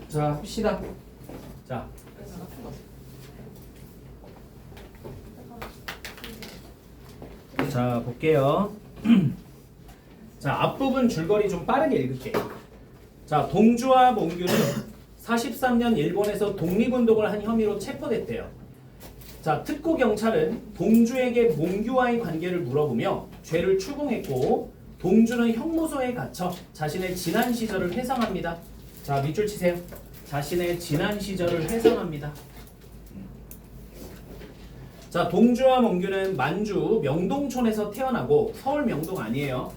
자, 합시다. 자, 자 볼게요. 자, 앞부분 줄거리 좀 빠르게 읽을게요. 자, 동주와 몽규는 43년 일본에서 독립운동을 한 혐의로 체포됐대요. 자, 특고 경찰은 동주에게 몽규와의 관계를 물어보며 죄를 추궁했고 동주는 형무소에 갇혀 자신의 지난 시절을 회상합니다. 자, 밑줄 치세요. 자신의 지난 시절을 회상합니다. 자, 동주와 몽규는 만주 명동촌에서 태어나고 서울 명동 아니에요.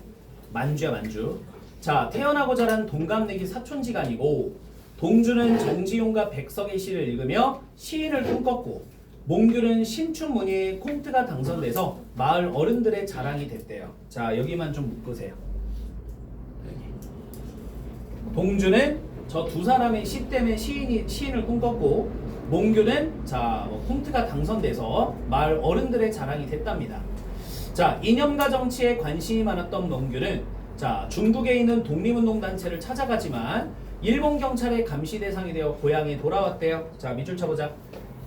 만주야 만주. 자, 태어나고 자란 동갑내기 사촌지간이고 동주는 정지용과 백석의 시를 읽으며 시인을 꿈꿨고 몽규는 신춘문예의 콩트가 당선돼서 마을 어른들의 자랑이 됐대요. 자, 여기만 좀 묶으세요. 여기. 동주는 저 두 사람의 시 때문에 시인을 꿈꿨고 몽규는 자, 콩트가 당선돼서 마을 어른들의 자랑이 됐답니다. 자, 이념과 정치에 관심이 많았던 몽규는 자, 중국에 있는 독립운동단체를 찾아가지만 일본 경찰의 감시 대상이 되어 고향에 돌아왔대요. 자, 밑줄 쳐보자.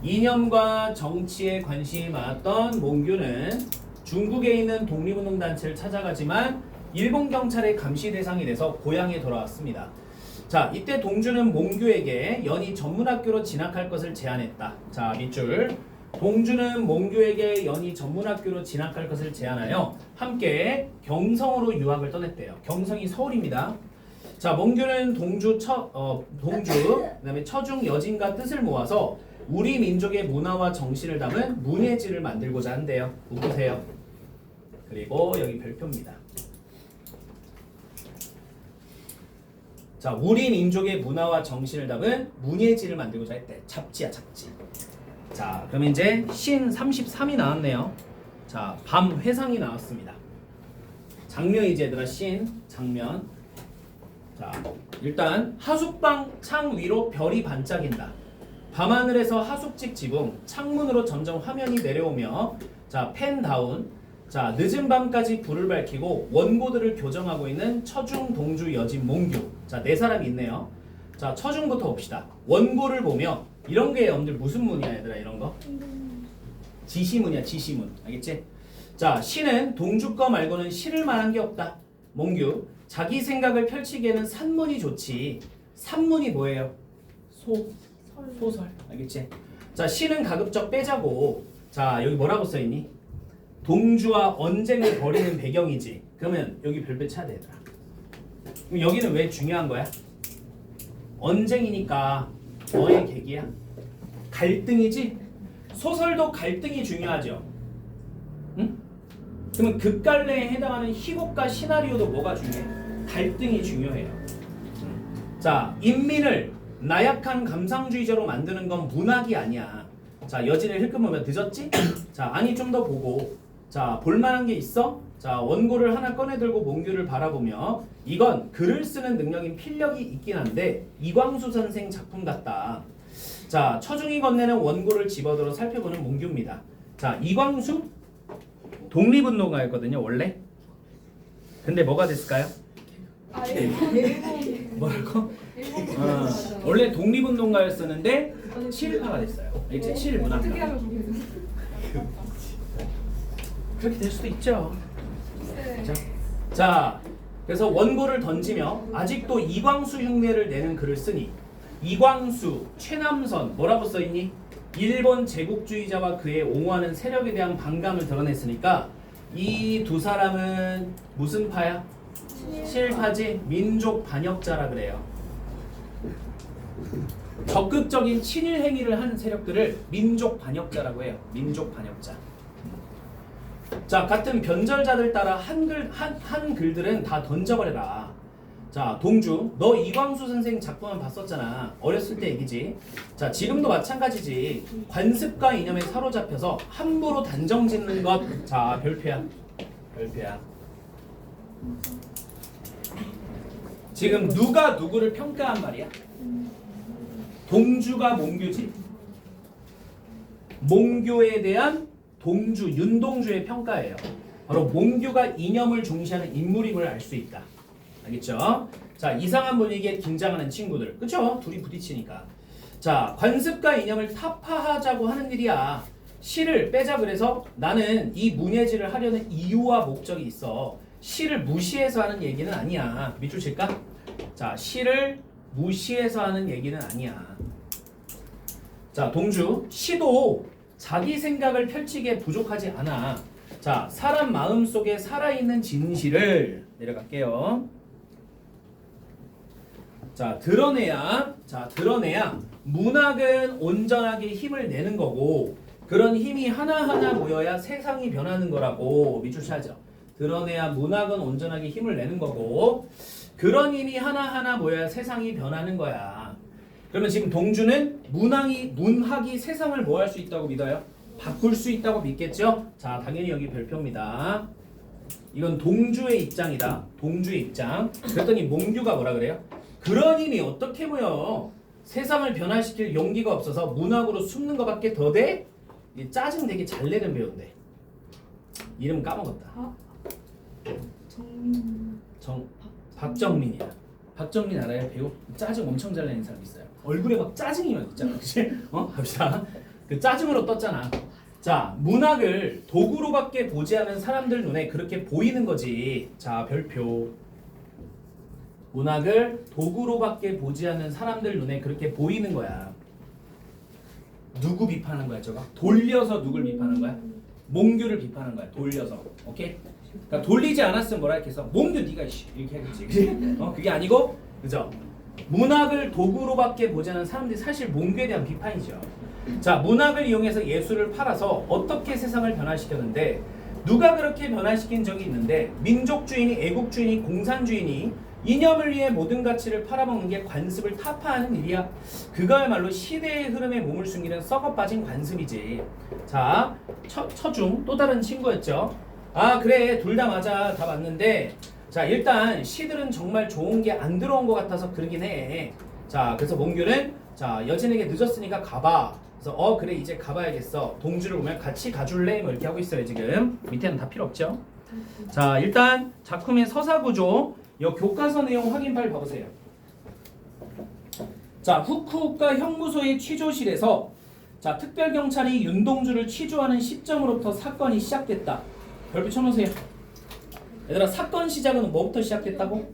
이념과 정치에 관심이 많았던 몽규는 중국에 있는 독립운동단체를 찾아가지만 일본 경찰의 감시 대상이 돼서 고향에 돌아왔습니다. 자, 이때 동주는 몽규에게 연희 전문학교로 진학할 것을 제안했다. 자, 밑줄. 동주는 몽규에게 연희 전문학교로 진학할 것을 제안하여 함께 경성으로 유학을 떠났대요. 경성이 서울입니다. 자, 몽규는 동주, 그다음에 처중 여진과 뜻을 모아서 우리 민족의 문화와 정신을 담은 문예지를 만들고자 한대요. 웃으세요. 그리고 여기 별표입니다. 자, 우리 민족의 문화와 정신을 담은 문예지를 만들고자 했대. 잡지야, 잡지. 자, 그럼 이제 신 33이 나왔네요. 자, 밤 회상이 나왔습니다. 장면이지 얘들아. 신 장면. 자, 일단 하숙방 창 위로 별이 반짝인다. 밤하늘에서 하숙집 지붕 창문으로 점점 화면이 내려오며 자, 펜 다운. 자, 늦은 밤까지 불을 밝히고 원고들을 교정하고 있는 처중, 동주, 여진, 몽규. 자, 네 사람이 있네요. 자, 처중부터 봅시다. 원고를 보며 이런 게 여러분들 무슨 문이야 얘들아 이런 거? 지시문이야 지시문. 알겠지? 자, 시는 동주 거 말고는 시를 말한 게 없다. 몽규. 자기 생각을 펼치기에는 산문이 좋지. 산문이 뭐예요? 소설. 알겠지? 자, 시는 가급적 빼자고. 자, 여기 뭐라고 써있니? 동주와 언쟁을 벌이는 배경이지. 그러면 여기 별표 쳐야 돼 얘들아. 그럼 여기는 왜 중요한 거야? 언쟁이니까 너의 계기야. 갈등이지? 소설도 갈등이 중요하죠. 응? 그러면 극갈래에 해당하는 희곡과 시나리오도 뭐가 중요해? 갈등이 중요해요. 자, 인민을 나약한 감상주의자로 만드는 건 문학이 아니야. 자, 여진을 힐끔보면 늦었지? 자, 아니 좀 더 보고. 자, 볼만한 게 있어? 자, 원고를 하나 꺼내들고 몽규를 바라보며 이건 글을 쓰는 능력인 필력이 있긴 한데 이광수 선생 작품 같다. 자, 처중이 건네는 원고를 집어들어 살펴보는 몽규입니다. 자, 이광수 독립운동가였거든요 원래. 근데 뭐가 됐을까요? 뭐라고? 원래 독립운동가였었는데 친일파가 됐어요. 이제 친일문학가. 그렇게 될 수도 있죠. 그렇죠? 자, 그래서 원고를 던지며 아직도 이광수 흉내를 내는 글을 쓰니 이광수, 최남선 뭐라고 써있니? 일본 제국주의자와 그의 옹호하는 세력에 대한 반감을 드러냈으니까 이 두 사람은 무슨 파야? 친일파지? 민족 반역자라 그래요. 적극적인 친일 행위를 하는 세력들을 민족 반역자라고 해요. 민족 반역자. 자, 같은 변절자들 따라 한 글들은 다 던져버려라. 자, 동주, 너 이광수 선생 작품은 봤었잖아. 어렸을 때 얘기지. 자, 지금도 마찬가지지. 관습과 이념에 사로잡혀서 함부로 단정 짓는 것. 자, 별표야. 별표야. 지금 누가 누구를 평가한 말이야? 동주가 몽규지. 몽규에 대한 동주, 윤동주의 평가예요. 바로 몽규가 이념을 중시하는 인물임을 알 수 있다. 알겠죠? 자, 이상한 분위기에 긴장하는 친구들. 그쵸? 둘이 부딪히니까. 자, 관습과 이념을 타파하자고 하는 일이야. 시를 빼자 그래서 나는 이 문예지를 하려는 이유와 목적이 있어. 시를 무시해서 하는 얘기는 아니야. 밑줄 칠까? 자, 시를 무시해서 하는 얘기는 아니야. 자, 동주. 시도 자기 생각을 펼치기에 부족하지 않아. 자, 사람 마음속에 살아있는 진실을 내려갈게요. 자, 드러내야 문학은 온전하게 힘을 내는 거고 그런 힘이 하나하나 모여야 세상이 변하는 거라고 밑줄 쳐야죠. 드러내야 문학은 온전하게 힘을 내는 거고 그런 힘이 하나하나 모여야 세상이 변하는 거야. 그러면 지금 동주는 문학이 세상을 뭐 할 수 있다고 믿어요? 바꿀 수 있다고 믿겠죠? 자, 당연히 여기 별표입니다. 이건 동주의 입장이다. 동주의 입장. 그랬더니 몽규가 뭐라 그래요? 그런 힘이 어떻게 모여? 세상을 변화시킬 용기가 없어서 문학으로 숨는 것밖에 더 돼? 짜증 되게 잘 내는 배우인데 이름 까먹었다. 박정민이야. 박정민 알아요? 배우? 짜증 엄청 잘 내는 사람 있어요. 얼굴에 막 짜증이만 있잖아. 그치? 갑시다. 그 짜증으로 떴잖아. 자, 문학을 도구로밖에 보지 않은 사람들 눈에 그렇게 보이는 거지. 자, 별표. 문학을 도구로밖에 보지 않는 사람들 눈에 그렇게 보이는 거야. 누구 비판한 거야, 저거? 돌려서 누굴 비판한 거야? 몽규를 비판한 거야. 돌려서. 오케이? 그러니까 돌리지 않았으면 뭐라 했겠어? 몽규 네가 이렇게 하겠지. 그치? 그게 아니고, 그죠? 문학을 도구로밖에 보지 않는 사람들이 사실 몽규에 대한 비판이죠. 자, 문학을 이용해서 예술을 팔아서 어떻게 세상을 변화시켰는데 누가 그렇게 변화시킨 적이 있는데 민족주의니 애국주의니 공산주의니 이념을 위해 모든 가치를 팔아먹는 게 관습을 타파하는 일이야. 그거야말로 시대의 흐름에 몸을 숨기는 썩어빠진 관습이지. 자, 처중 또 다른 친구였죠. 아, 그래, 둘 다 맞아. 다 맞는데 자, 일단 시들은 정말 좋은 게 안 들어온 것 같아서 그러긴 해. 자, 그래서 몽규는 자, 여진에게 늦었으니까 가봐. 그래서 그래, 이제 가봐야겠어. 동주를 보면 같이 가줄래? 뭐 이렇게 하고 있어요. 지금 밑에는 다 필요 없죠. 자, 일단 작품의 서사 구조 이 교과서 내용 확인 파일 봐보세요. 자, 후쿠오카 형무소의 취조실에서 자, 특별경찰이 윤동주를 취조하는 시점으로부터 사건이 시작됐다. 별표 쳐놓으세요. 얘들아, 사건 시작은 뭐부터 시작됐다고?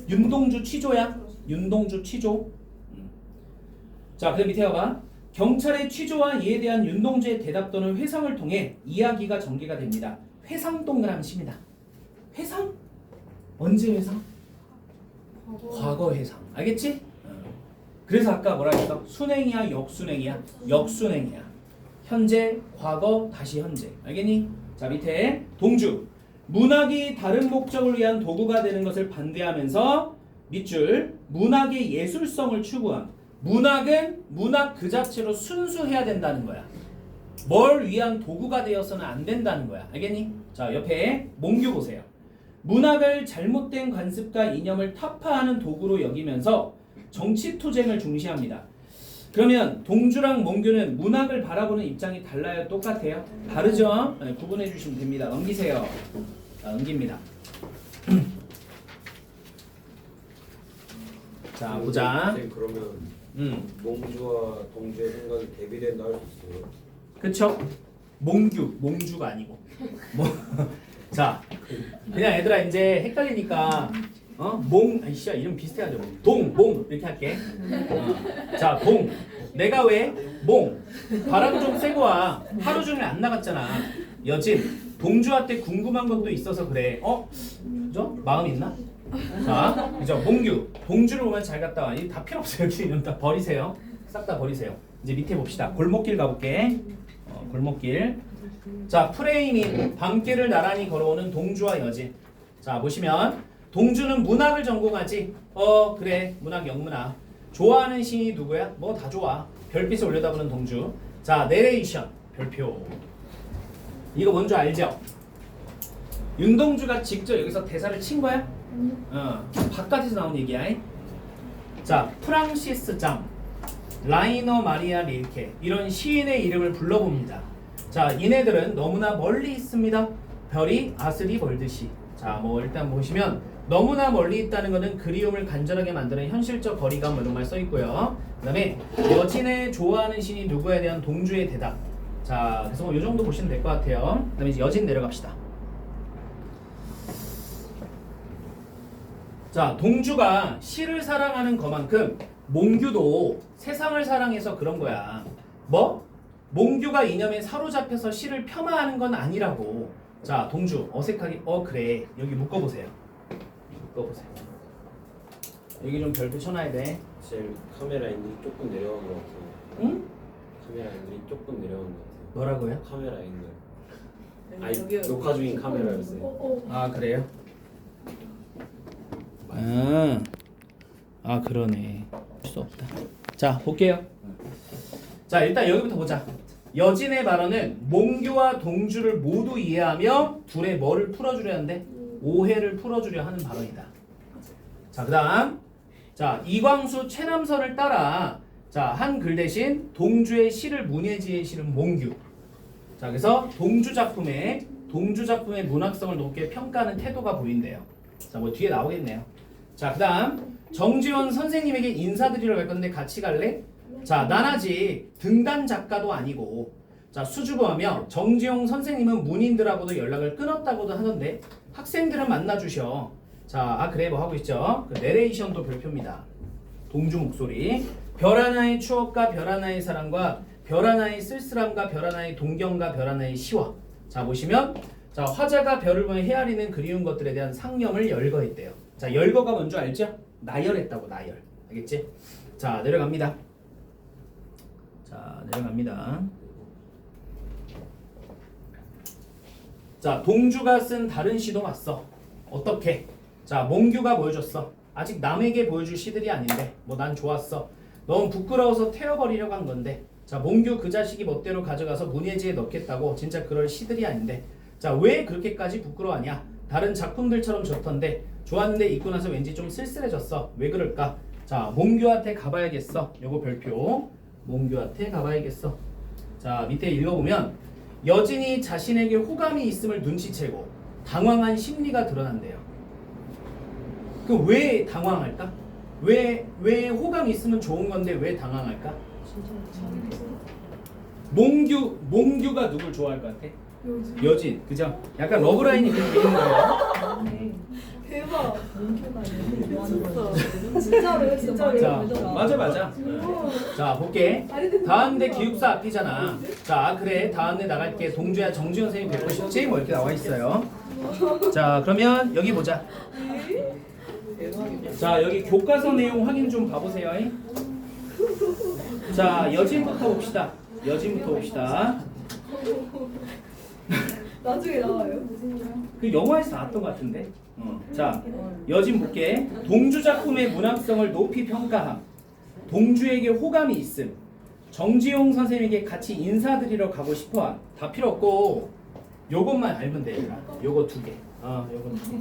윤동주 취조야. 윤동주 취조. 자, 그 밑에 봐봐. 경찰의 취조와 이에 대한 윤동주의 대답 또는 회상을 통해 이야기가 전개가 됩니다. 회상 동그라미입니다. 회상? 언제 회상? 과거 회상. 알겠지? 그래서 아까 뭐라 했어? 순행이야, 역순행이야? 역순행이야. 현재, 과거, 다시 현재. 알겠니? 자, 밑에 동주. 문학이 다른 목적을 위한 도구가 되는 것을 반대하면서 밑줄 문학의 예술성을 추구함. 문학은 문학 그 자체로 순수해야 된다는 거야. 뭘 위한 도구가 되어서는 안 된다는 거야. 알겠니? 자, 옆에 몽규 보세요. 문학을 잘못된 관습과 이념을 타파하는 도구로 여기면서 정치투쟁을 중시합니다. 그러면 동주랑 몽규는 문학을 바라보는 입장이 달라요? 똑같아요? 다르죠? 네, 구분해 주시면 됩니다. 넘기세요. 자, 넘깁니다. 자, 보자. 그러면 몽주와 동주의 생각이 대비된다 할 수 있어요? 그쵸? 몽주가 아니고. 자, 그냥 얘들아 이제 헷갈리니까 아이씨야 이름 비슷해가지고 몽 이렇게 할게. 자, 내가 왜 바람 좀 쐬고 와. 하루 종일 안 나갔잖아. 여진 동주한테 궁금한 것도 있어서 그래. 그죠? 마음 있나? 자, 그죠? 몽규 동주를 보면 잘 갔다 와. 이 다 필요 없어요. 여기 다 버리세요. 싹 다 버리세요. 이제 밑에 봅시다. 골목길 가볼게. 골목길. 자, 프레임이 밤길을 나란히 걸어오는 동주와 여진. 자, 보시면 동주는 문학을 전공하지. 그래, 문학 영문학. 좋아하는 시인이 누구야? 뭐 다 좋아. 별빛을 올려다보는 동주. 자, 내레이션 별표. 이거 뭔 줄 알죠? 윤동주가 직접 여기서 대사를 친 거야? 바깥에서 나온 얘기야. 자, 프랑시스 장, 라이너 마리아 릴케 이런 시인의 이름을 불러봅니다. 자, 얘네들은 너무나 멀리 있습니다. 별이 아스리 벌듯이. 자, 뭐 일단 보시면 너무나 멀리 있다는 것은 그리움을 간절하게 만드는 현실적 거리감 뭐 이런 말 써 있고요. 그다음에 여진의 좋아하는 신이 누구에 대한 동주의 대답. 자, 그래서 뭐 이 정도 보시면 될 것 같아요. 그다음에 이제 여진 내려갑시다. 자, 동주가 시를 사랑하는 것만큼 몽규도 세상을 사랑해서 그런 거야. 뭐? 몽규가 이념에 사로잡혀서 시를 폄하하는 건 아니라고. 자, 동주 어색하게 그래. 여기 묶어보세요. 묶어보세요. 여기 좀 별표 쳐놔야 돼. 제일 카메라 앵글이 조금 내려간 것 같아요. 응? 카메라 앵글이 조금 내려간 것 같아요. 뭐라고요? 카메라 앵글. 아니 여기요. 녹화 중인 카메라였어요. 아, 그래요? 그러네. 할 수 없다. 자, 볼게요. 자, 일단 여기부터 보자. 여진의 발언은 몽규와 동주를 모두 이해하며 둘의 뭐를 풀어주려 하는데 오해를 풀어주려 하는 발언이다. 자, 그다음 자, 이광수 최남선을 따라 자, 한 글 대신 동주의 시를 문예지에 실은 몽규. 자, 그래서 동주 작품의 문학성을 높게 평가하는 태도가 보인대요. 자, 뭐 뒤에 나오겠네요. 자, 그다음 정지원 선생님에게 인사드리러 갈 건데 같이 갈래? 자, 난 아직 등단 작가도 아니고 자, 수줍어하며 정지용 선생님은 문인들하고도 연락을 끊었다고도 하던데 학생들은 만나주셔. 자, 그래 뭐 하고 있죠. 그 내레이션도 별표입니다. 동주 목소리. 별 하나의 추억과 별 하나의 사랑과 별 하나의 쓸쓸함과 별 하나의 동경과 별 하나의 시와. 자, 보시면 자, 화자가 별을 보며 헤아리는 그리운 것들에 대한 상념을 열거했대요. 자, 열거가 뭔지 알죠? 나열했다고. 나열. 알겠지? 자, 내려갑니다. 자, 내려갑니다. 자, 동주가 쓴 다른 시도 봤어. 어떻게? 자, 몽규가 보여줬어. 아직 남에게 보여줄 시들이 아닌데 뭐 난 좋았어. 너무 부끄러워서 태워버리려고 한 건데 자, 몽규 그 자식이 멋대로 가져가서 문예지에 넣겠다고 진짜 그럴 시들이 아닌데 자, 왜 그렇게까지 부끄러워하냐? 다른 작품들처럼 좋던데 좋았는데 읽고 나서 왠지 좀 쓸쓸해졌어. 왜 그럴까? 자, 몽규한테 가봐야겠어. 요거 별표. 몽규한테 가봐야겠어. 자, 밑에 읽어보면 여진이 자신에게 호감이 있음을 눈치채고 당황한 심리가 드러난대요. 그 왜 당황할까? 왜 호감이 있으면 좋은 건데 왜 당황할까? 몽규가 누굴 좋아할 것 같아? 여진, 그죠? 약간 러브라인이 그렇게 있는 거예요. 대박. 진짜로요? 자, 맞아. 자, 볼게. 다음대 기숙사 앞이잖아. 자, 그래. 다음대 나갈게. 동주야, 정지현 선생님 뵙고 싶지? 뭐 이렇게 나와 있어요. 자, 그러면 여기 보자. 자, 여기 교과서 내용 확인 좀 봐보세요. 자, 여진부터 봅시다. 나중에 나와요. 그 영화에서 나왔던 것 같은데. 자, 여진 볼게. 동주 작품의 문학성을 높이 평가함. 동주에게 호감이 있음. 정지용 선생님에게 같이 인사드리러 가고 싶어함. 다 필요 없고 요것만 알면 돼. 얘들아. 요거 두 개. 요거 두 개.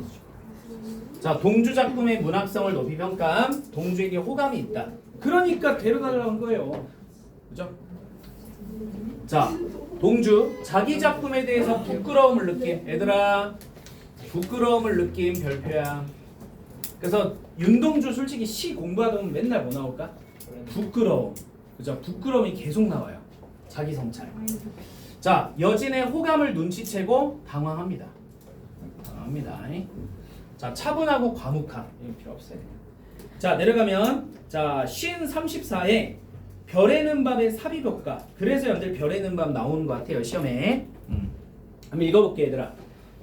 자, 동주 작품의 문학성을 높이 평가함. 동주에게 호감이 있다. 그러니까 데려달라는 거예요. 그죠? 자, 동주 자기 작품에 대해서 부끄러움을 느낌. 얘들아, 부끄러움을 느낌 별표야. 그래서 윤동주 솔직히 시 공부하면 맨날 뭐 나올까? 부끄러움. 그죠? 부끄러움이 계속 나와요. 자기 성찰. 자, 여진의 호감을 눈치채고 당황합니다. 자, 차분하고 과묵함. 이거 필요 없어요. 자, 내려가면 자, 신 34에 별에는 밤의 삽입효과. 그래서 여러분들 별에는 밤 나오는 것 같아요. 시험에. 한번 읽어볼게 얘들아.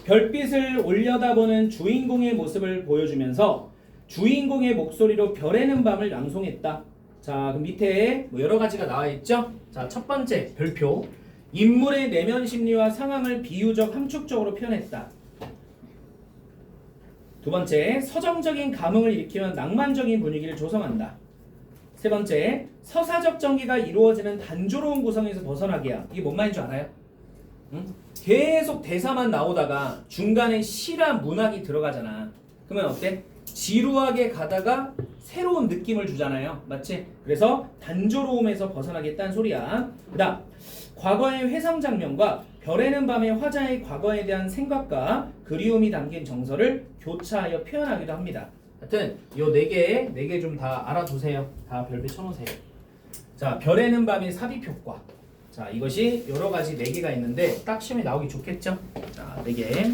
별빛을 올려다보는 주인공의 모습을 보여주면서 주인공의 목소리로 별에는 밤을 낭송했다. 자, 그럼 밑에 뭐 여러 가지가 나와 있죠? 자, 첫 번째 별표. 인물의 내면 심리와 상황을 비유적 함축적으로 표현했다. 두 번째, 서정적인 감흥을 일으키는 낭만적인 분위기를 조성한다. 세 번째, 서사적 전개가 이루어지는 단조로운 구성에서 벗어나게 함. 이게 뭔 말인 줄 알아요? 응? 계속 대사만 나오다가 중간에 시랑 문학이 들어가잖아. 그러면 어때? 지루하게 가다가 새로운 느낌을 주잖아요. 맞지? 그래서 단조로움에서 벗어나겠다는 소리야. 그다음 과거의 회상 장면과 별에는 밤의 화자의 과거에 대한 생각과 그리움이 담긴 정서를 교차하여 표현하기도 합니다. 하여튼 요 네 개 좀 다 알아두세요. 다 별표 쳐놓으세요. 자, 별에는 밤의 삽입 효과. 자, 이것이 여러 가지 네 개가 있는데 딱 시험에 나오기 좋겠죠? 자, 네 개.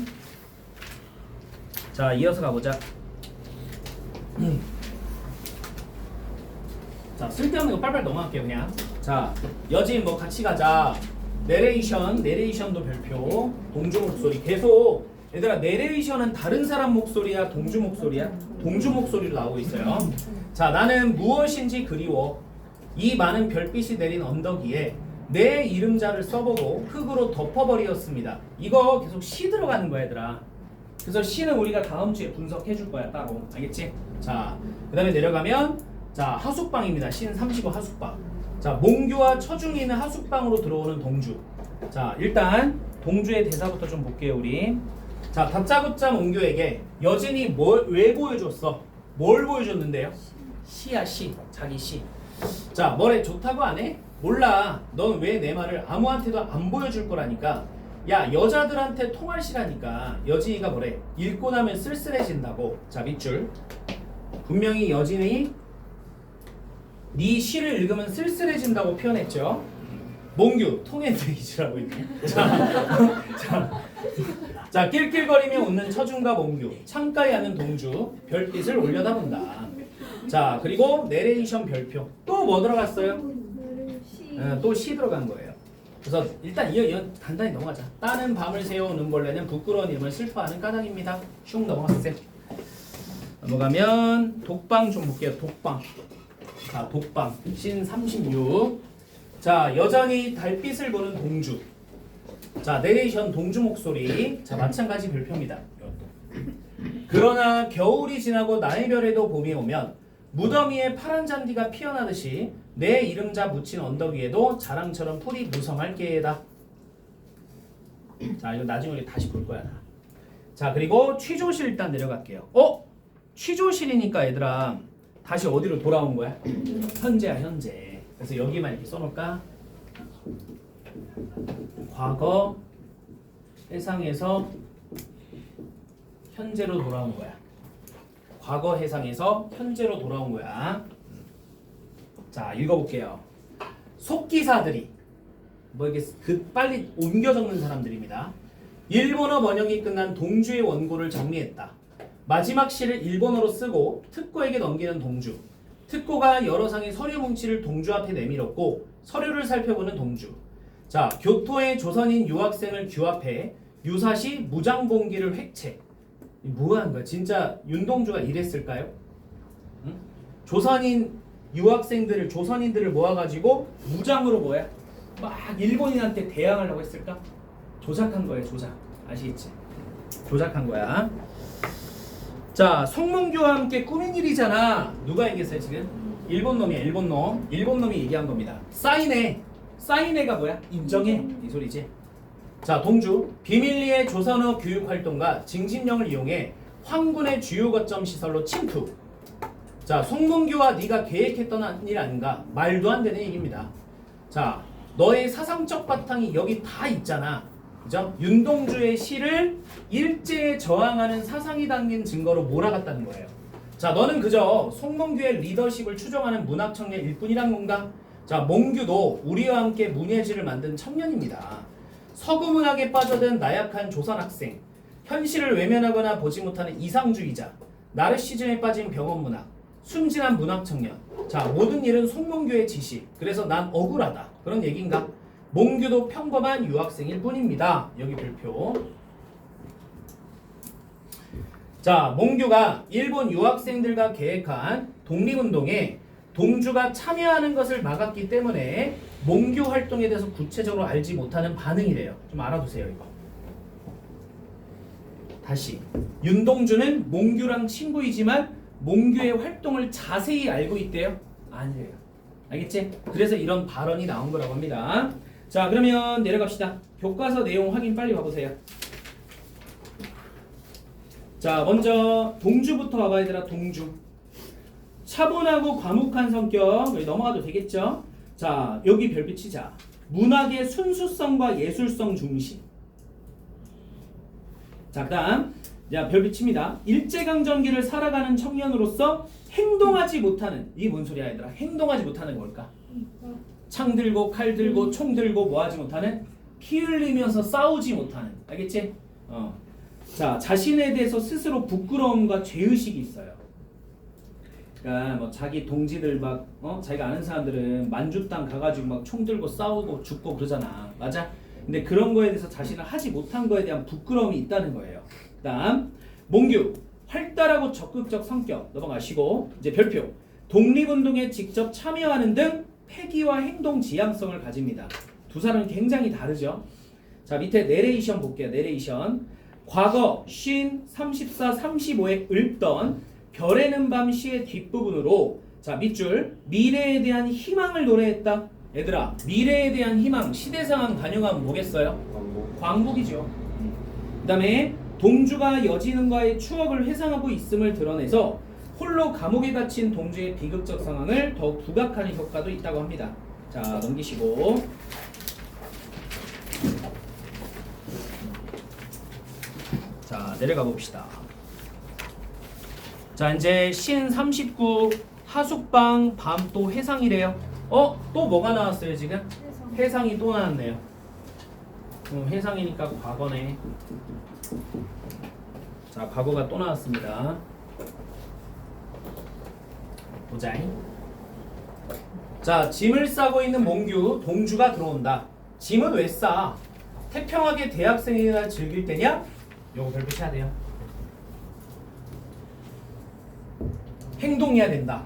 자, 이어서 가보자. 자, 쓸데없는 거 빨빨 넘어갈게요 그냥. 자, 여진 뭐 같이 가자. 내레이션도 별표. 동주 목소리 계속. 얘들아, 내레이션은 다른 사람 목소리야, 동주 목소리야? 동주 목소리로 나오고 있어요. 자, 나는 무엇인지 그리워. 이 많은 별빛이 내린 언덕 위에 내 이름자를 써보고 흙으로 덮어버리었습니다. 이거 계속 시 들어가는 거야 얘들아. 그래서 시는 우리가 다음 주에 분석해 줄 거야 따로. 알겠지? 자, 그 다음에 내려가면 자, 하숙방입니다. 시는 35 하숙방. 자, 몽규와 처중이는 하숙방으로 들어오는 동주. 자, 일단 동주의 대사부터 좀 볼게요 우리. 자, 다짜고짜 몽규에게 여진이 왜 보여줬어? 뭘 보여줬는데요? 시야 시. 자기 시. 자, 뭐래? 좋다고 안 해? 몰라. 넌 왜 내 말을 아무한테도 안 보여줄 거라니까. 야, 여자들한테 통할 시라니까. 여진이가 뭐래? 읽고 나면 쓸쓸해진다고. 자, 밑줄. 분명히 여진이 네 시를 읽으면 쓸쓸해진다고 표현했죠. 몽규 통앤드이즈라고 있네. 자, 낄낄거리며 웃는 처중과 몽규, 창가에 하는 동주, 별빛을 올려다본다. 자, 그리고 내레이션 별표. 또 뭐 들어갔어요? 또 시 들어간 거예요. 그래서 일단 이어 간단히 넘어가자. 따는 밤을 새워오는 벌레는 부끄러운 이름을 슬퍼하는 까닭입니다. 슝 넘어갔어요. 넘어가면 독방 좀 볼게요. 독방. 자, 독방 신 36. 자, 여전히 달빛을 보는 동주. 자, 내레이션 동주 목소리. 자, 마찬가지 별표입니다. 그러나 겨울이 지나고 나의 별에도 봄이 오면 무덤 위에 파란 잔디가 피어나듯이 내 이름자 묻힌 언덕 위에도 자랑처럼 풀이 무성할 게다. 자, 이거 나중에 우리 다시 볼 거야. 자, 그리고 취조실 일단 내려갈게요. 취조실이니까 얘들아 다시 어디로 돌아온 거야? 현재야, 현재. 그래서 여기만 이렇게 써놓을까? 과거 해상에서 현재로 돌아온 거야. 과거 해상에서 현재로 돌아온 거야. 자, 읽어볼게요. 속기사들이 뭐 이게 빨리 옮겨 적는 사람들입니다. 일본어 번역이 끝난 동주의 원고를 정리했다. 마지막 시를 일본어로 쓰고 특고에게 넘기는 동주. 특고가 여러 상의 서류 뭉치를 동주 앞에 내밀었고 서류를 살펴보는 동주. 자, 교토의 조선인 유학생을 규합해 유사시 무장봉기를 획체. 뭐하는 거야? 진짜 윤동주가 이랬을까요? 응? 조선인 유학생들을 조선인들을 모아가지고 무장으로 뭐야? 막 일본인한테 대항하려고 했을까? 조작한 거예요, 조작. 아시겠지? 조작한 거야. 자, 송몽규와 함께 꾸민 일이잖아. 누가 얘기했어요 지금? 일본 놈이야, 일본 놈. 일본 놈이 얘기한 겁니다. 사인해. 사인해가 뭐야? 인정해. 이 소리지. 자, 동주. 비밀리에 조선어 교육활동가 징집령을 이용해 황군의 주요 거점 시설로 침투. 자, 송몽규와 네가 계획했던 일 아닌가? 말도 안 되는 얘기입니다. 자, 너의 사상적 바탕이 여기 다 있잖아. 그죠? 윤동주의 시를 일제에 저항하는 사상이 담긴 증거로 몰아갔다는 거예요. 자, 너는 그저 송몽규의 리더십을 추종하는 문학 청년일 뿐이란 건가? 자, 몽규도 우리와 함께 문예지를 만든 청년입니다. 서구 문학에 빠져든 나약한 조선 학생, 현실을 외면하거나 보지 못하는 이상주의자, 나르시즘에 빠진 병원 문학, 순진한 문학 청년. 자, 모든 일은 송몽규의 지시. 그래서 난 억울하다. 그런 얘기인가? 몽규도 평범한 유학생일 뿐입니다. 여기 별표. 자, 몽규가 일본 유학생들과 계획한 독립운동에 동주가 참여하는 것을 막았기 때문에 몽규 활동에 대해서 구체적으로 알지 못하는 반응이래요. 좀 알아두세요 이거. 다시. 윤동주는 몽규랑 친구이지만 몽규의 활동을 자세히 알고 있대요? 아니래요. 알겠지? 그래서 이런 발언이 나온 거라고 합니다. 자, 그러면 내려갑시다. 교과서 내용 확인 빨리 봐보세요. 자, 먼저 동주부터 와봐 얘들아. 동주. 차분하고 과묵한 성격. 여기 넘어가도 되겠죠? 자, 여기 별빛 치자. 문학의 순수성과 예술성 중심. 자, 그다음 자, 별빛 칩니다. 일제강점기를 살아가는 청년으로서 행동하지 못하는, 이게 뭔 소리야 얘들아? 행동하지 못하는 뭘까? 창 들고 칼 들고 총 들고 뭐 하지 못하는? 피 흘리면서 싸우지 못하는. 알겠지? 자, 자신에 대해서 스스로 부끄러움과 죄의식이 있어요. 그러니까 뭐 자기 동지들 막 자기가 아는 사람들은 만주땅 가가지고 막 총 들고 싸우고 죽고 그러잖아. 맞아? 근데 그런 거에 대해서 자신을 하지 못한 거에 대한 부끄러움이 있다는 거예요. 그다음 몽규. 활달하고 적극적 성격. 넘어가시고 이제 별표. 독립운동에 직접 참여하는 등 패기와 행동 지향성을 가집니다. 두 사람은 굉장히 다르죠. 자, 밑에 내레이션 볼게요. 내레이션. 과거 쉰 34, 35에 읊던 별에는 밤 시의 뒷부분으로 자, 밑줄 미래에 대한 희망을 노래했다. 얘들아, 미래에 대한 희망, 시대상황 반영하면 뭐겠어요? 광복이죠. 그 다음에 동주가 여진은과의 추억을 회상하고 있음을 드러내서 홀로 감옥에 갇힌 동주의 비극적 상황을 더욱 부각하는 효과도 있다고 합니다. 자, 넘기시고 자, 내려가 봅시다. 자, 이제 신 39 하숙방 밤 또 해상이래요. 또 뭐가 나왔어요 지금? 해상이 또 나왔네요. 해상이니까 과거네. 자, 과거가 또 나왔습니다. 보자. 자, 짐을 싸고 있는 몽규, 동주가 들어온다. 짐은 왜 싸? 태평하게 대학생이나 즐길 때냐? 요거 별표 해야 돼요. 행동해야 된다.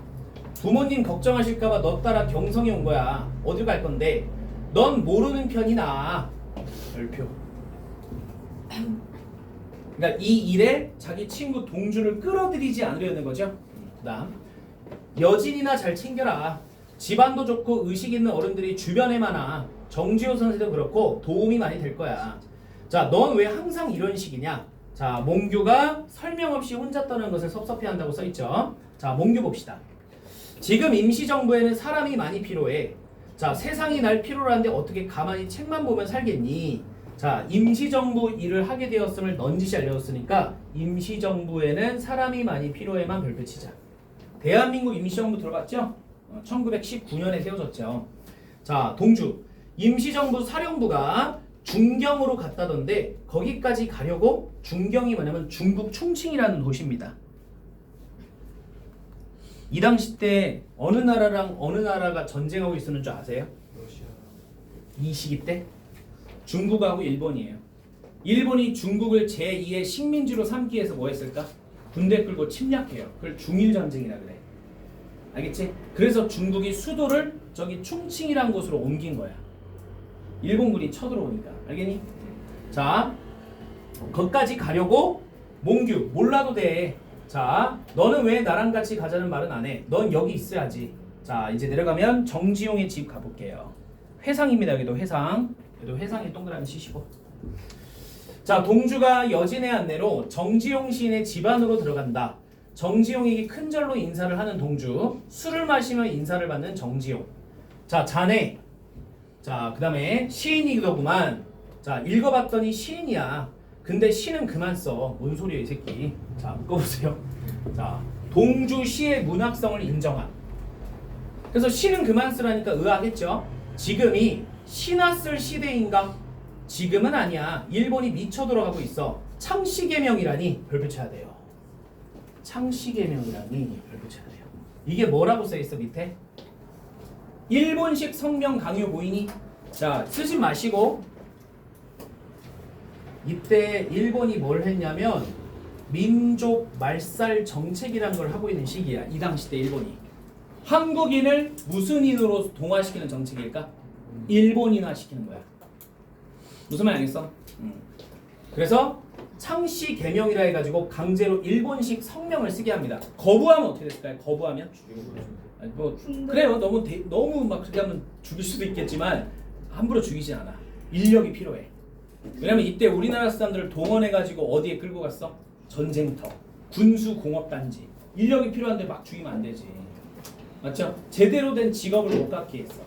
부모님 걱정하실까봐 너 따라 경성에 온 거야. 어디 갈 건데? 넌 모르는 편이 나아. 별표. 그러니까 이 일에 자기 친구 동주를 끌어들이지 않으려는 거죠. 그다음 여진이나 잘 챙겨라. 집안도 좋고 의식 있는 어른들이 주변에 많아. 정지호 선생도 그렇고 도움이 많이 될 거야. 자, 넌 왜 항상 이런 식이냐? 자, 몽규가 설명 없이 혼자 떠는 것을 섭섭해한다고 써있죠. 자, 몽규 봅시다. 지금 임시정부에는 사람이 많이 필요해. 자, 세상이 날 필요로 하는데 어떻게 가만히 책만 보면 살겠니? 자, 임시정부 일을 하게 되었음을 넌지시 알려줬으니까 임시정부에는 사람이 많이 필요해만 별표 치자. 대한민국 임시정부 들어봤죠? 1919년에 세워졌죠. 자, 동주. 임시정부 사령부가 중경으로 갔다던데 거기까지 가려고 중경이 뭐냐면 중국 충칭이라는 도시입니다. 이 당시 때 어느 나라랑 어느 나라가 전쟁하고 있었는 줄 아세요? 러시아. 이 시기 때 중국하고 일본이에요. 일본이 중국을 제2의 식민지로 삼기 위해서 뭐 했을까? 군대 끌고 침략해요. 그걸 중일전쟁이라 그래. 알겠지? 그래서 중국이 수도를 저기 충칭이라는 곳으로 옮긴 거야. 일본군이 쳐들어오니까. 알겠니? 자, 거기까지 가려고 몽규 몰라도 돼. 자, 너는 왜 나랑 같이 가자는 말은 안 해. 넌 여기 있어야지. 자, 이제 내려가면 정지용의 집 가볼게요. 회상입니다. 여기도 회상. 여기도 회상에 동그라미 치시고. 자, 동주가 여진의 안내로 정지용 시인의 집 안으로 들어간다. 정지용에게 큰 절로 인사를 하는 동주. 술을 마시며 인사를 받는 정지용. 자, 자네. 자, 그 다음에 시인이더구만. 자, 읽어봤더니 시인이야. 근데 시는 그만 써. 뭔 소리야 이 새끼. 자, 묶어보세요. 자, 동주 시의 문학성을 인정한. 그래서 시는 그만 쓰라니까 의아하겠죠. 지금이 시나 쓸 시대인가? 지금은 아니야. 일본이 미쳐 들어가고 있어. 창시개명이라니 별표 쳐야 돼요. 창시개명이라니 별표 쳐야 돼요. 이게 뭐라고 써있어 밑에? 일본식 성명 강요 보이니? 자, 쓰지 마시고 이때 일본이 뭘 했냐면 민족 말살 정책이라는 걸 하고 있는 시기야. 이 당시 때 일본이 한국인을 무슨 인으로 동화시키는 정책일까? 일본인화 시키는 거야. 무슨 말 알겠어? 그래서 창씨 개명이라 해가지고 강제로 일본식 성명을 쓰게 합니다. 거부하면 어떻게 됐을까요? 거부하면? 아니, 뭐 그래요. 너무 막 그렇게 하면 죽일 수도 있겠지만 함부로 죽이진 않아. 인력이 필요해. 왜냐면 이때 우리나라 사람들을 동원해가지고 어디에 끌고 갔어? 전쟁터, 군수공업단지. 인력이 필요한데 막 죽이면 안 되지. 맞죠? 제대로 된 직업을 못 갖게 했어.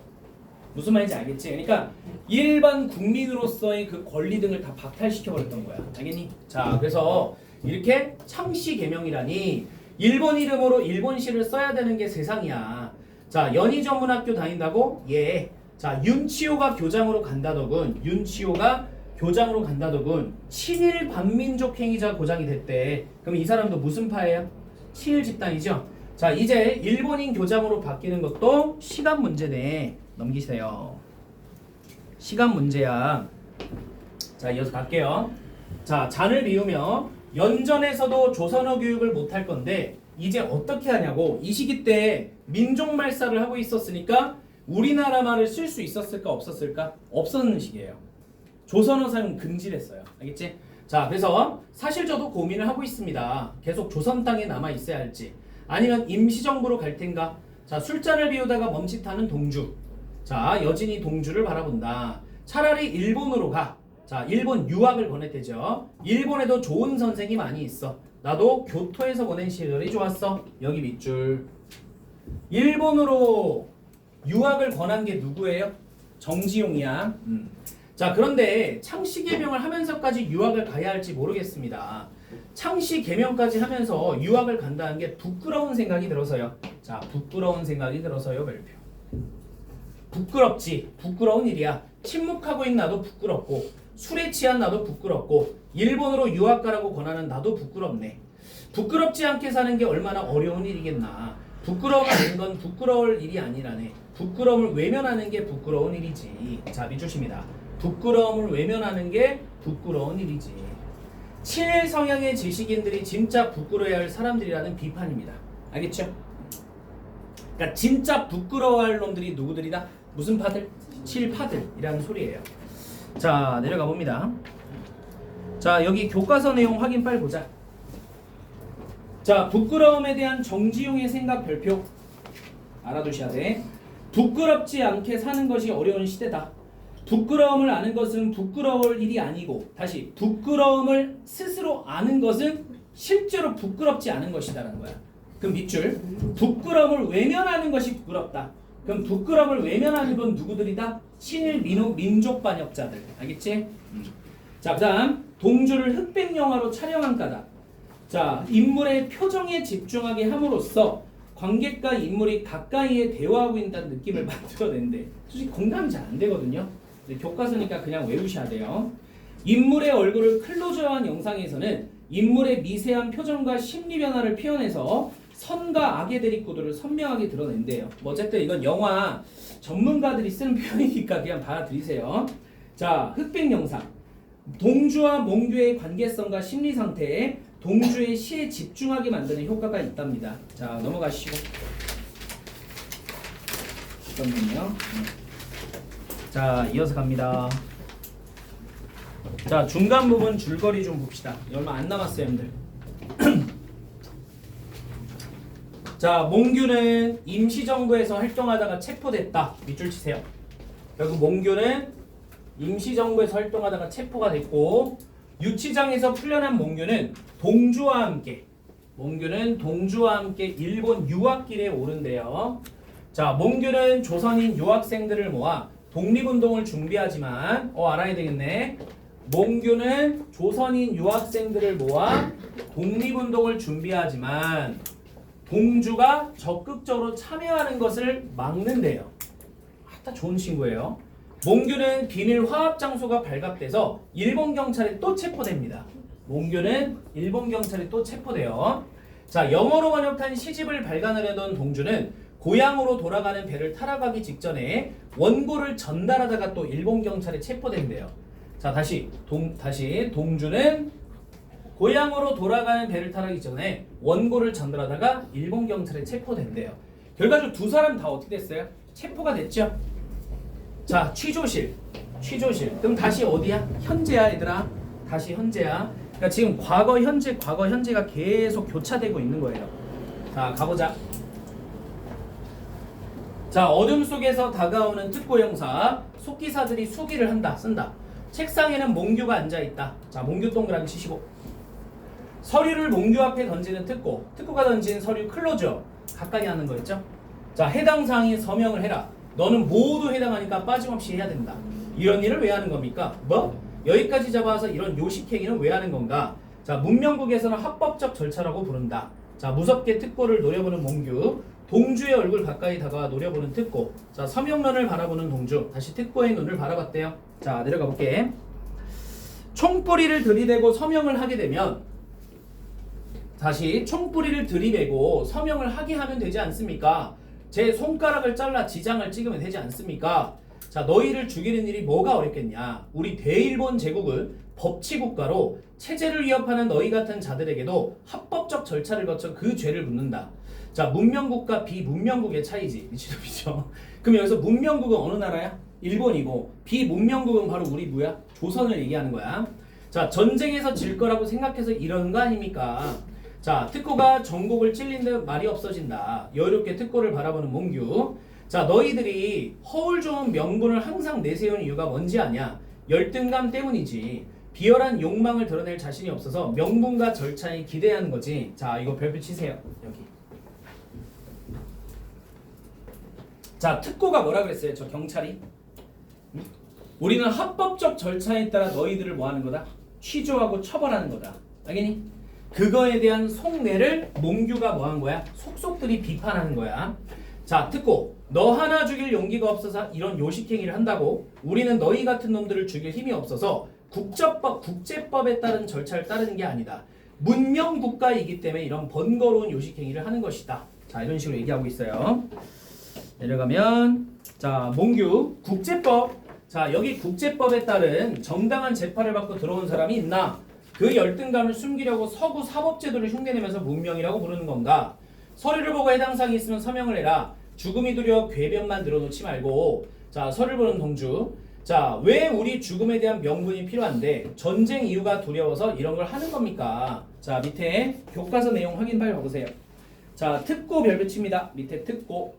무슨 말인지 알겠지? 그러니까 일반 국민으로서의 그 권리 등을 다 박탈시켜버렸던 거야. 알겠니? 자, 그래서 이렇게 창씨 개명이라니 일본 이름으로 일본시를 써야 되는 게 세상이야. 자, 연희전문학교 다닌다고? 예. 자, 윤치호가 교장으로 간다더군. 윤치호가 교장으로 간다더군. 친일 반민족 행위자 고장이 됐대. 그럼 이 사람도 무슨 파예요? 친일 집단이죠. 자, 이제 일본인 교장으로 바뀌는 것도 시간 문제네. 넘기세요. 시간 문제야. 자, 이어서 갈게요. 자, 잔을 비우며 연전에서도 조선어 교육을 못할 건데 이제 어떻게 하냐고. 이 시기 때 민족 말살을 하고 있었으니까 우리나라 말을 쓸 수 있었을까 없었을까? 없었는 시기예요. 조선어 사용 금지를 했어요. 알겠지? 자, 그래서 사실 저도 고민을 하고 있습니다. 계속 조선 땅에 남아 있어야 할지 아니면 임시정부로 갈 텐가. 자, 술잔을 비우다가 멈칫하는 동주. 자, 여진이 동주를 바라본다. 차라리 일본으로 가. 자, 일본 유학을 권했대죠. 일본에도 좋은 선생이 많이 있어. 나도 교토에서 보낸 시절이 좋았어. 여기 밑줄. 일본으로 유학을 권한 게 누구예요? 정지용이야. 자, 그런데 창씨 개명을 하면서까지 유학을 가야 할지 모르겠습니다. 창씨 개명까지 하면서 유학을 간다는 게 부끄러운 생각이 들어서요. 자, 부끄러운 생각이 들어서요. 별표. 부끄럽지. 부끄러운 일이야. 침묵하고 있는 나도 부끄럽고 술에 취한 나도 부끄럽고 일본으로 유학 가라고 권하는 나도 부끄럽네. 부끄럽지 않게 사는 게 얼마나 어려운 일이겠나. 부끄러움을 아는 건 부끄러울 일이 아니라네. 부끄러움을 외면하는 게 부끄러운 일이지. 자, 밑줄입니다. 부끄러움을 외면하는 게 부끄러운 일이지. 친일 성향의 지식인들이 진짜 부끄러워야 할 사람들이라는 비판입니다. 알겠죠? 그러니까 진짜 부끄러워할 놈들이 누구들이다? 무슨 파들? 친일파들이라는 소리예요. 자, 내려가 봅니다. 자, 여기 교과서 내용 확인 빨리 보자. 자, 부끄러움에 대한 정지용의 생각 별표 알아두셔야 돼. 부끄럽지 않게 사는 것이 어려운 시대다. 부끄러움을 아는 것은 부끄러울 일이 아니고, 다시 부끄러움을 스스로 아는 것은 실제로 부끄럽지 않은 것이다라는 거야. 그럼 밑줄. 부끄러움을 외면하는 것이 부끄럽다. 그럼 부끄러움을 외면하는 건 누구들이다? 친일 민족 반역자들. 알겠지? 자, 그다음 동주를 흑백 영화로 촬영한 까닭. 자, 인물의 표정에 집중하게 함으로써 관객과 인물이 가까이에 대화하고 있다는 느낌을 만들어낸대. 솔직히 공감이 잘 안 되거든요. 근데 교과서니까 그냥 외우셔야 돼요. 인물의 얼굴을 클로즈한 영상에서는 인물의 미세한 표정과 심리 변화를 표현해서 선과 악의 대립구도를 선명하게 드러낸대요. 뭐 어쨌든 이건 영화 전문가들이 쓰는 표현이니까 그냥 받아들이세요. 자, 흑백 영상. 동주와 몽규의 관계성과 심리 상태에 동주의 시에 집중하게 만드는 효과가 있답니다. 자, 넘어가시고. 잠깐만요. 자, 이어서 갑니다. 자, 중간 부분 줄거리 좀 봅시다. 얼마 안 남았어요, 여러분들. 자, 몽규는 임시정부에서 활동하다가 체포됐다. 밑줄 치세요. 결국 몽규는 임시정부에서 활동하다가 체포가 됐고, 유치장에서 풀려난 몽규는 동주와 함께 일본 유학길에 오른대요. 자, 몽규는 조선인 유학생들을 모아 독립운동을 준비하지만 알아야 되겠네. 몽규는 조선인 유학생들을 모아 독립운동을 준비하지만 동주가 적극적으로 참여하는 것을 막는데요. 아따 좋은 친구예요. 몽규는 비밀 화합 장소가 발각돼서 일본 경찰에 또 체포됩니다. 몽규는 일본 경찰에 또 체포돼요. 자, 영어로 번역한 시집을 발간하려던 동주는 고향으로 돌아가는 배를 타러가기 직전에 원고를 전달하다가 또 일본 경찰에 체포된대요. 자, 다시 동주는 고향으로 돌아가는 배를 타러가기 전에 원고를 전달하다가 일본 경찰에 체포된대요. 결과적으로 두 사람 다 어떻게 됐어요? 체포가 됐죠? 자, 취조실. 그럼 다시 어디야? 현재야, 얘들아. 다시 현재야. 그러니까 지금 과거, 현재가 계속 교차되고 있는 거예요. 자, 가보자. 자, 어둠 속에서 다가오는 특고 형사. 속기사들이 쓴다. 책상에는 몽규가 앉아있다. 자, 몽규 동그라미 치시고. 서류를 몽규 앞에 던지는 특고, 특고가 던진 서류 클로저 각각이 하는 거였죠. 자, 해당 사항에 서명을 해라. 너는 모두 해당하니까 빠짐없이 해야 된다. 이런 일을 왜 하는 겁니까? 뭐? 여기까지 잡아서 이런 요식행위는 왜 하는 건가? 자, 문명국에서는 합법적 절차라고 부른다. 자, 무섭게 특고를 노려보는 몽규, 동주의 얼굴 가까이 다가와 노려보는 특고. 자, 서명론을 바라보는 동주, 다시 특고의 눈을 바라봤대요. 자, 내려가 볼게. 총뿌리를 들이대고 서명을 하게 되면, 다시 총뿌리를 들이대고 서명을 하게 하면 되지 않습니까? 제 손가락을 잘라 지장을 찍으면 되지 않습니까? 자, 너희를 죽이는 일이 뭐가 어렵겠냐? 우리 대일본 제국은 법치국가로 체제를 위협하는 너희 같은 자들에게도 합법적 절차를 거쳐 그 죄를 묻는다. 자, 문명국과 비문명국의 차이지. 미친놈이죠. 그럼 여기서 문명국은 어느 나라야? 일본이고, 비문명국은 바로 우리 뭐야? 조선을 얘기하는 거야. 자, 전쟁에서 질 거라고 생각해서 이러는 거 아닙니까? 자, 특고가 전곡을 찔린 듯 말이 없어진다. 여유롭게 특고를 바라보는 몽규. 자, 너희들이 허울 좋은 명분을 항상 내세우는 이유가 뭔지 아냐? 열등감 때문이지. 비열한 욕망을 드러낼 자신이 없어서 명분과 절차에 기대하는 거지. 자, 이거 별표 치세요. 여기. 자, 특고가 뭐라 그랬어요? 저 경찰이? 우리는 합법적 절차에 따라 너희들을 뭐 하는 거다? 취조하고 처벌하는 거다. 알겠니? 그거에 대한 속내를 몽규가 뭐 한 거야? 속속들이 비판하는 거야. 자, 특고. 너 하나 죽일 용기가 없어서 이런 요식행위를 한다고? 우리는 너희 같은 놈들을 죽일 힘이 없어서 국제법에 따른 절차를 따르는 게 아니다. 문명국가이기 때문에 이런 번거로운 요식행위를 하는 것이다. 자, 이런 식으로 얘기하고 있어요. 내려가면, 자, 몽규 국제법. 자, 여기 국제법에 따른 정당한 재판을 받고 들어온 사람이 있나? 그 열등감을 숨기려고 서구 사법제도를 흉내내면서 문명이라고 부르는 건가? 서류를 보고 해당 사항이 있으면 서명을 해라. 죽음이 두려워 궤변만 늘어놓지 말고. 자, 서류를 보는 동주. 자, 왜 우리 죽음에 대한 명분이 필요한데 전쟁 이유가 두려워서 이런 걸 하는 겁니까? 자, 밑에 교과서 내용 확인 빨리 해보세요. 자, 특고 별표 칩니다. 밑에 특고.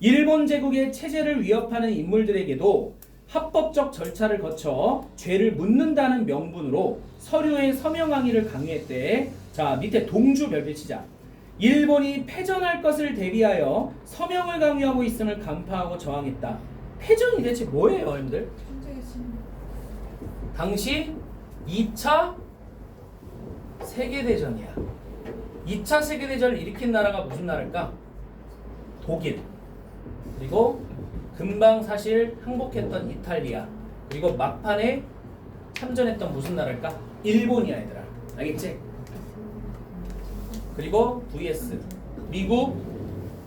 일본 제국의 체제를 위협하는 인물들에게도 합법적 절차를 거쳐 죄를 묻는다는 명분으로 서류에 서명 항의를 강요했대. 자, 밑에 동주 별표 치자. 일본이 패전할 것을 대비하여 서명을 강요하고 있음을 간파하고 저항했다. 패전이 대체 뭐예요, 여러분들? 당시 2차 세계대전이야. 2차 세계대전을 일으킨 나라가 무슨 나라일까? 독일. 그리고 금방 사실 항복했던 이탈리아. 그리고 막판에 참전했던 무슨 나라일까? 일본이야, 얘들아. 알겠지? 그리고 vs 미국,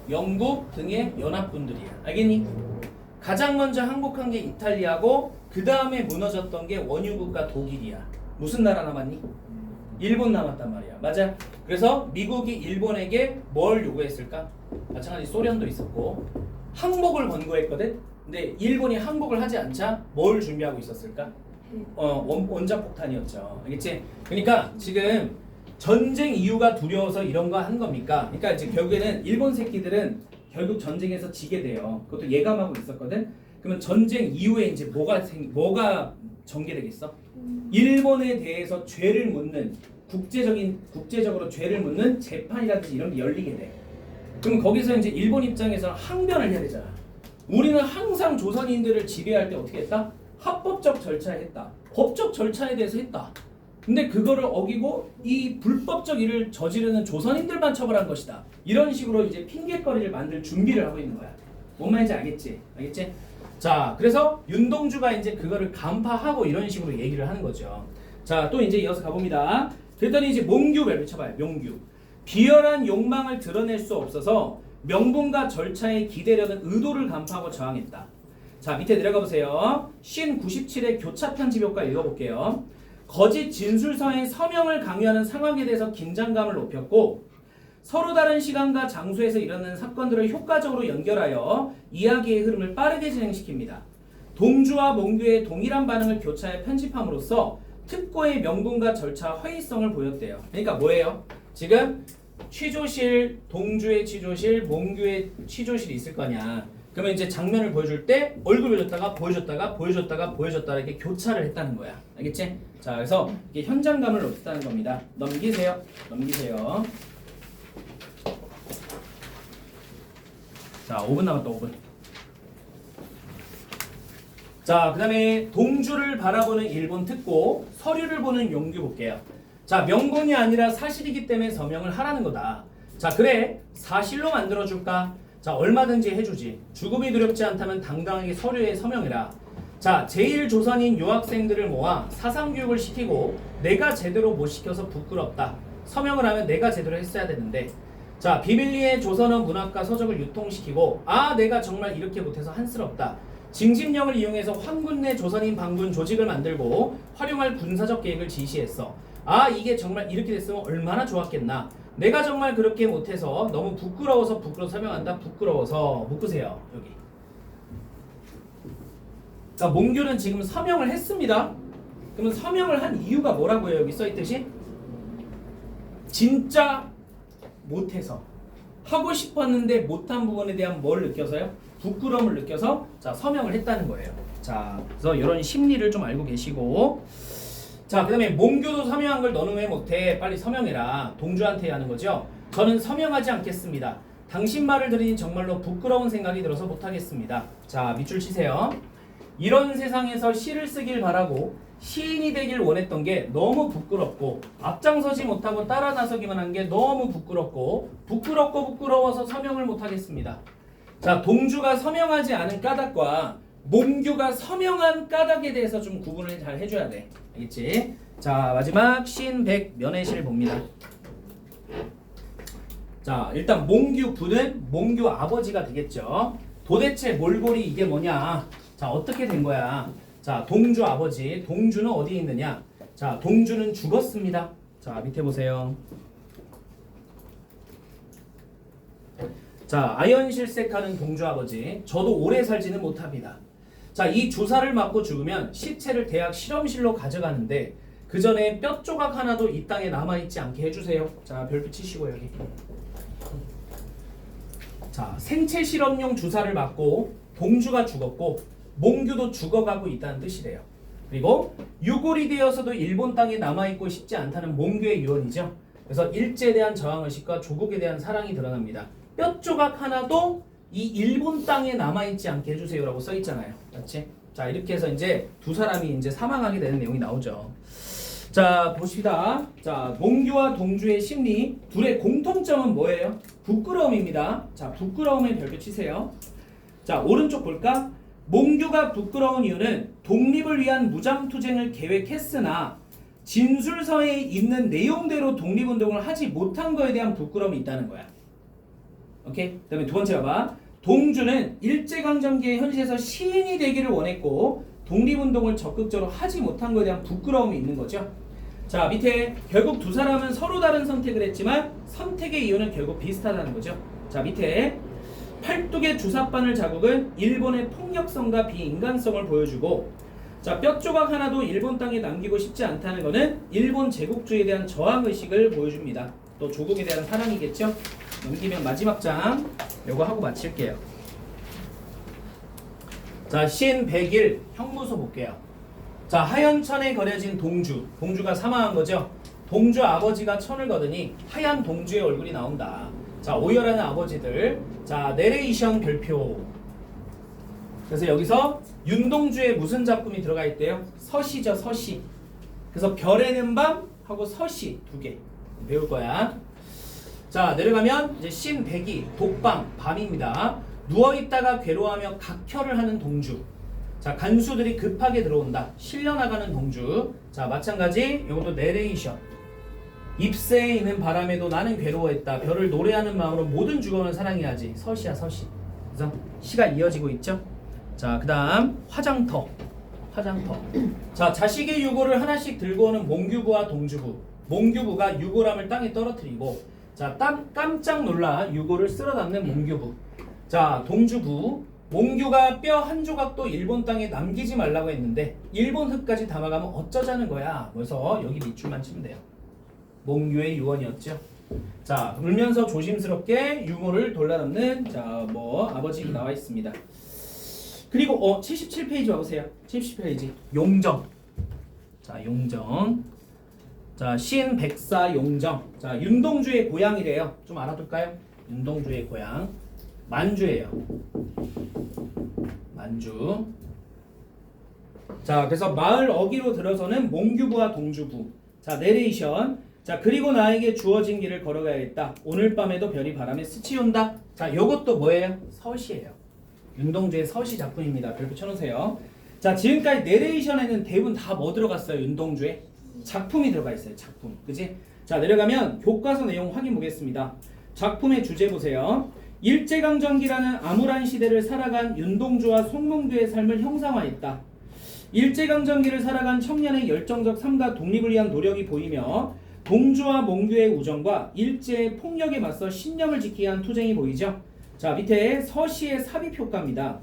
영국 등의 연합군들이야. 알겠니? 가장 먼저 항복한 게 이탈리아고 그 다음에 무너졌던 게 원유국가 독일이야. 무슨 나라 남았니? 일본 남았단 말이야. 맞아? 그래서 미국이 일본에게 뭘 요구했을까? 마찬가지 소련도 있었고 항복을 권고했거든? 근데 일본이 항복을 하지 않자 뭘 준비하고 있었을까? 원자폭탄이었죠. 알겠지? 그러니까 지금 전쟁 이유가 두려워서 이런 거 하는 겁니까? 그러니까 이제 결국에는 일본 새끼들은 결국 전쟁에서 지게 돼요. 그것도 예감하고 있었거든. 그러면 전쟁 이후에 이제 뭐가 전개되겠어? 일본에 대해서 죄를 묻는 국제적으로 죄를 묻는 재판이라든지 이런 게 열리게 돼. 그럼 거기서 이제 일본 입장에서 항변을 해야 되잖아. 우리는 항상 조선인들을 지배할 때 어떻게 했다? 합법적 절차에 했다. 법적 절차에 대해서 했다. 근데 그거를 어기고 이 불법적 일을 저지르는 조선인들만 처벌한 것이다. 이런 식으로 이제 핑계거리를 만들 준비를 하고 있는 거야. 뭔 말인지 알겠지? 알겠지? 자, 그래서 윤동주가 이제 그거를 간파하고 이런 식으로 얘기를 하는 거죠. 자, 또 이제 이어서 가봅니다. 그랬더니 이제 몽규 별표 쳐봐요. 몽규. 비열한 욕망을 드러낼 수 없어서 명분과 절차에 기대려는 의도를 간파하고 저항했다. 자, 밑에 내려가 보세요. 97의 교차 편집 효과 읽어볼게요. 거짓 진술서에 서명을 강요하는 상황에 대해서 긴장감을 높였고 서로 다른 시간과 장소에서 일어나는 사건들을 효과적으로 연결하여 이야기의 흐름을 빠르게 진행시킵니다. 동주와 몽규의 동일한 반응을 교차해 편집함으로써 특고의 명분과 절차 허위성을 보였대요. 그러니까 뭐예요? 지금 취조실, 동주의 취조실, 몽규의 취조실이 있을 거냐. 그러면 이제 장면을 보여줄 때 얼굴 보여줬다가 보여줬다가 보여줬다가 보여줬다가 이렇게 교차를 했다는 거야. 알겠지? 자, 그래서 이게 현장감을 높였다는 겁니다. 넘기세요. 넘기세요. 자, 5분 남았다. 5분. 자, 그 다음에 동주를 바라보는 일본 특고, 서류를 보는 용규 볼게요. 자, 명분이 아니라 사실이기 때문에 서명을 하라는 거다. 자, 그래. 사실로 만들어줄까? 자, 얼마든지 해주지. 죽음이 두렵지 않다면 당당하게 서류에 서명해라. 자, 제1조선인 유학생들을 모아 사상교육을 시키고 내가 제대로 못 시켜서 부끄럽다. 서명을 하면 내가 제대로 했어야 되는데. 자, 비밀리에 조선어 문학과 서적을 유통시키고 내가 정말 이렇게 못해서 한스럽다. 징집령을 이용해서 황군 내 조선인 반군 조직을 만들고 활용할 군사적 계획을 지시했어. 이게 정말 이렇게 됐으면 얼마나 좋았겠나. 내가 정말 그렇게 못해서 너무 부끄러워서 서명한다. 부끄러워서 묶으세요. 여기. 자, 몽규는 지금 서명을 했습니다. 그러면 서명을 한 이유가 뭐라고요? 여기 써있듯이 진짜 못해서 하고 싶었는데 못한 부분에 대한 뭘 느껴서요? 부끄러움을 느껴서 자 서명을 했다는 거예요. 자, 그래서 이런 심리를 좀 알고 계시고, 자, 그 다음에 몽규도 서명한 걸 너는 왜 못해? 빨리 서명해라. 동주한테 하는 거죠. 저는 서명하지 않겠습니다. 당신 말을 들으니 정말로 부끄러운 생각이 들어서 못하겠습니다. 자, 밑줄 치세요. 이런 세상에서 시를 쓰길 바라고 시인이 되길 원했던 게 너무 부끄럽고 앞장서지 못하고 따라 나서기만 한 게 너무 부끄럽고 부끄러워서 서명을 못하겠습니다. 자, 동주가 서명하지 않은 까닭과 몽규가 서명한 까닭에 대해서 좀 구분을 잘 해줘야 돼. 알겠지? 자, 마지막 신백 면회실 봅니다. 자, 일단 몽규 부는 몽규 아버지가 되겠죠. 도대체 몰골이 이게 뭐냐? 자, 어떻게 된 거야? 자, 동주 아버지. 동주는 어디에 있느냐? 자, 동주는 죽었습니다. 자, 밑에 보세요. 자, 아연실색하는 동주 아버지. 저도 오래 살지는 못합니다. 자, 이 주사를 맞고 죽으면 시체를 대학 실험실로 가져가는데 그 전에 뼈 조각 하나도 이 땅에 남아있지 않게 해주세요. 자, 별표 치시고 여기. 자, 생체 실험용 주사를 맞고 동주가 죽었고 몽규도 죽어가고 있다는 뜻이래요. 그리고 유골이 되어서도 일본 땅에 남아있고 싶지 않다는 몽규의 유언이죠. 그래서 일제에 대한 저항의식과 조국에 대한 사랑이 드러납니다. 뼈 조각 하나도 이 일본 땅에 남아있지 않게 해주세요라고 써있잖아요. 맞지? 자, 이렇게 해서 이제 두 사람이 이제 사망하게 되는 내용이 나오죠. 자, 봅시다. 자, 몽규와 동주의 심리, 둘의 공통점은 뭐예요? 부끄러움입니다. 자, 부끄러움에 별표 치세요. 자, 오른쪽 볼까? 몽규가 부끄러운 이유는 독립을 위한 무장투쟁을 계획했으나 진술서에 있는 내용대로 독립운동을 하지 못한 거에 대한 부끄러움이 있다는 거야. 오케이? 그 다음에 두 번째 봐봐. 동주는 일제강점기의 현실에서 시인이 되기를 원했고 독립운동을 적극적으로 하지 못한 거에 대한 부끄러움이 있는 거죠. 자, 밑에 결국 두 사람은 서로 다른 선택을 했지만 선택의 이유는 결국 비슷하다는 거죠. 자, 밑에 팔뚝의 주사바늘 자국은 일본의 폭력성과 비인간성을 보여주고, 자, 뼈 조각 하나도 일본 땅에 남기고 싶지 않다는 것은 일본 제국주의에 대한 저항의식을 보여줍니다. 또 조국에 대한 사랑이겠죠. 넘기면 마지막 장 요거 하고 마칠게요. 자, 신 100일 형무소 볼게요. 자, 하얀천에 거려진 동주가 사망한 거죠. 동주 아버지가 천을 거두니 하얀 동주의 얼굴이 나온다. 자, 오열하는 아버지들. 자, 내레이션 별표. 그래서 여기서 윤동주의 무슨 작품이 들어가 있대요? 서시죠, 서시. 그래서 별에는 밤 하고 서시 두 개 배울 거야. 자, 내려가면 이제 신백이 독방 밤입니다. 누워있다가 괴로워하며 각혈을 하는 동주. 자, 간수들이 급하게 들어온다. 실려나가는 동주. 자, 마찬가지 이것도 내레이션. 잎새에 있는 바람에도 나는 괴로워했다. 별을 노래하는 마음으로 모든 죽어오는 사랑해야지. 서시야, 서시. 그래서 시가 이어지고 있죠. 자, 그 다음 화장터. 자, 자식의 유골을 하나씩 들고 오는 몽규부와 동주부. 몽규부가 유골함을 땅에 떨어뜨리고, 자, 깜짝 놀라 유골을 쓸어 담는 몽규부. 자, 동주부. 몽규가 뼈 한 조각도 일본 땅에 남기지 말라고 했는데 일본 흙까지 담아가면 어쩌자는 거야. 그래서 여기 밑줄만 치면 돼요. 몽규의 유언이었죠. 자, 울면서 조심스럽게 유모를 돌려놓는 자, 뭐 아버지 나와 있습니다. 그리고 77페이지 와보세요. 77페이지 용정. 자, 용정. 자, 신백사 용정. 자, 윤동주의 고향이래요. 좀 알아둘까요? 윤동주의 고향 만주예요. 만주. 자, 그래서 마을 어기로 들어서는 몽규부와 동주부. 자, 내레이션. 자, 그리고 나에게 주어진 길을 걸어가야겠다. 오늘 밤에도 별이 바람에 스치온다. 자, 요것도 뭐예요? 서시예요. 윤동주의 서시 작품입니다. 별표 쳐놓으세요. 자, 지금까지 내레이션에는 대부분 다 뭐 들어갔어요? 윤동주의 작품이 들어가 있어요. 작품. 그지? 자, 내려가면 교과서 내용 확인 보겠습니다. 작품의 주제 보세요. 일제강점기라는 암울한 시대를 살아간 윤동주와 송몽규의 삶을 형상화했다. 일제강점기를 살아간 청년의 열정적 삶과 독립을 위한 노력이 보이며 동주와 몽규의 우정과 일제의 폭력에 맞서 신념을 지키기 위한 투쟁이 보이죠. 자, 밑에 서시의 삽입효과입니다.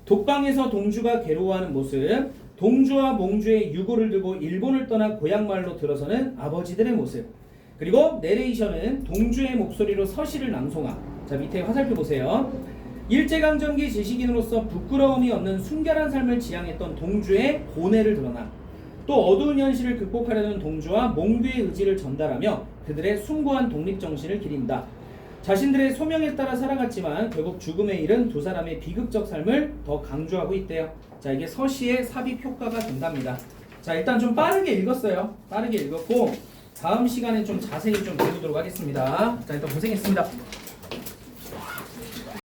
독방에서 동주가 괴로워하는 모습, 동주와 몽주의 유고를 들고 일본을 떠나 고향마을로 들어서는 아버지들의 모습, 그리고 내레이션은 동주의 목소리로 서시를 낭송함. 자, 밑에 화살표 보세요. 일제강점기 지식인으로서 부끄러움이 없는 순결한 삶을 지향했던 동주의 고뇌를 드러나 또 어두운 현실을 극복하려는 동주와 몽규의 의지를 전달하며 그들의 숭고한 독립정신을 기린다. 자신들의 소명에 따라 살아갔지만 결국 죽음에 이른 두 사람의 비극적 삶을 더 강조하고 있대요. 자, 이게 서시의 삽입 효과가 된답니다. 자, 일단 좀 빠르게 읽었어요. 빠르게 읽었고 다음 시간에 좀 자세히 좀 배우도록 하겠습니다. 자, 일단 고생했습니다.